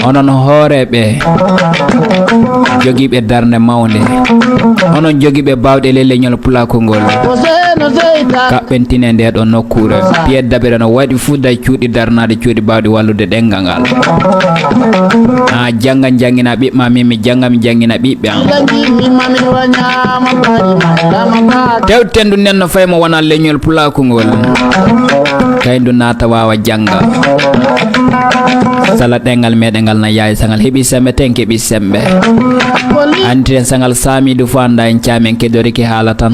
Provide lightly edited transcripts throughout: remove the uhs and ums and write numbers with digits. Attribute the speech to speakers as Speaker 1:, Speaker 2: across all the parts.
Speaker 1: onon hooreɓe jogiiɓe darnde mawde onon jogiiɓe bawɗe leñol Pulaaku ngol kaɓɓentine nde ɗo nokkure piyeddabere no waɗi fuu day cuuɗi darnade cuuɗi bawɗi wallude ɗengal ngal a janga jangina ɓiɓma min mi janga mi jangina ɓiɓɓe am tewtendu nen no faymo wona leñol Pulaaku ngol kayndu naata wawa janga sala ɗengal meɗen ngal na yaay sangal heeɓi sembe ten keeɓi sembe andi ten sangal saamidu fo anda en caamen kedoriki haala tan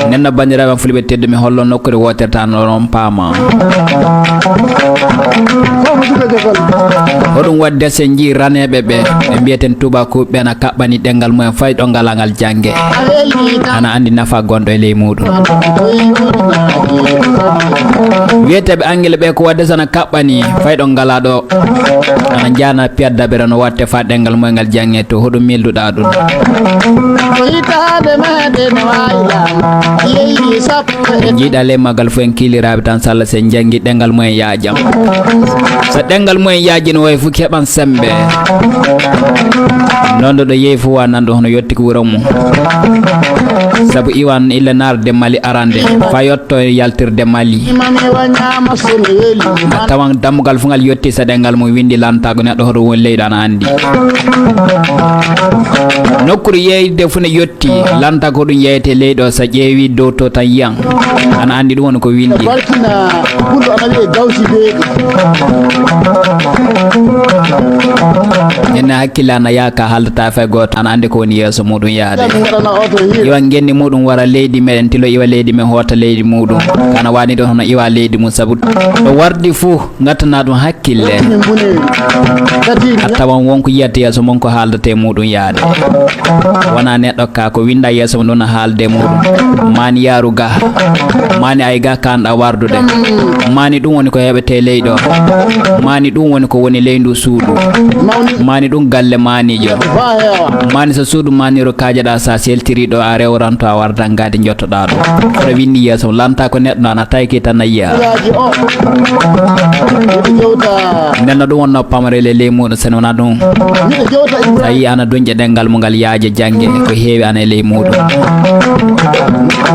Speaker 1: nenno bandiraɓe fulɓe teddumi hollo nokkure woterta noon paama hoɗum wadde sen jii raneɓe ɓe mbiyeten tubakoɓe ɓe na kaɓɓani ɗengal mumen fay ɗo ngala ngal jangge ana andi nafa gonɗo e ley muɗum wiyeteɓe anguel ɓe ko wadde sana kaɓɓani fay ɗo ngala ɗo ana jana piyaddabere no watte fa ɗengal mumen ngal jange to hoɗum milduɗa ɗum jiiɗa ley maggal fo en kiiliraɓe tan salla sen jangi ɗengal mumen yaajam so ɗengal mumen yaaji no way fu keɓan sembe nondo ɗo yeeyi fu wa nanɗo hono yetti ko wuuro mum saabu iwan ille narde Mali arande fa yotto yaltirde Mali a tawan dammugal fu ngal yetti so ɗengal mum windi lantago neɗɗo hoto woni leyɗo ana andi nokkuru yeyde fu ne yetti lanta ko ɗum yeyete leyɗo so ƴeewi dow to tan yiyan ana andi ɗum woni ko windi ene hakkille ana yaaka haldata fay goto ana andi ko woni yeeso muɗum yaade iwa genni muɗum wara leydi meɗen tilo iwa leydi men hoota leydi muɗum kana wani ɗo hono iwa leydi mum saabu ɗo wardi fuu gattana ɗum hakkille a tawan wonko yiyata yeeso mon ko haaldate muɗum yaade wona neɗɗo ka ko winda yeeso mum ɗum no haalde muɗum mani yaaru ga mani ay ga kanɗa wardude mani ɗum woni ko heɓete leyɗo mani ɗum woni ko woni leydu suudu mani ɗum galle manijo mani so suudu maniro kajeɗa sa seltiriɗo a rewranto a wardan gadi jottoɗa ɗum oɗo windi yeeso lanta ko neɗɗo ana tayki tan a yiya nenno ɗum wonno pamarele ley muɗum sen wona ɗum sa yi ana duñƴe ɗengal mu ngal yaaje jangge ko heewi ana e ley muɗum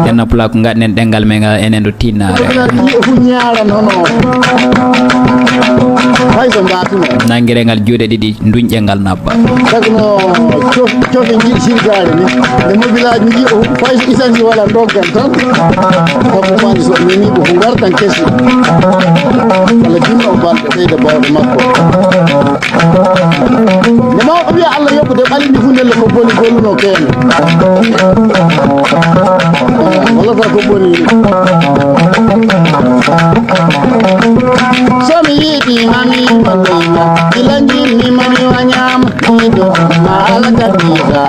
Speaker 1: nenno Pulaaku gaɗinen ɗengal men ngal enen ɗo tinnare nangire ngal juuɗe ɗiɗi duñƴe ngal nabba
Speaker 2: tagno cofe jiɗi sirgare ni nde mobilaji ji o fay so isani wala doggan tan sabu mani so nini ko gartan kesi walla jinno o balɗe ɓeyda bawɗe makko nde mawɗo wiya Allah yoɓɓude ɓalindi fu ndelle ko boni golluno kene wallata ko boni somi yiiɗi mami manoyma ilanjirni mami wañama ɗiɗo ma ala kaddiga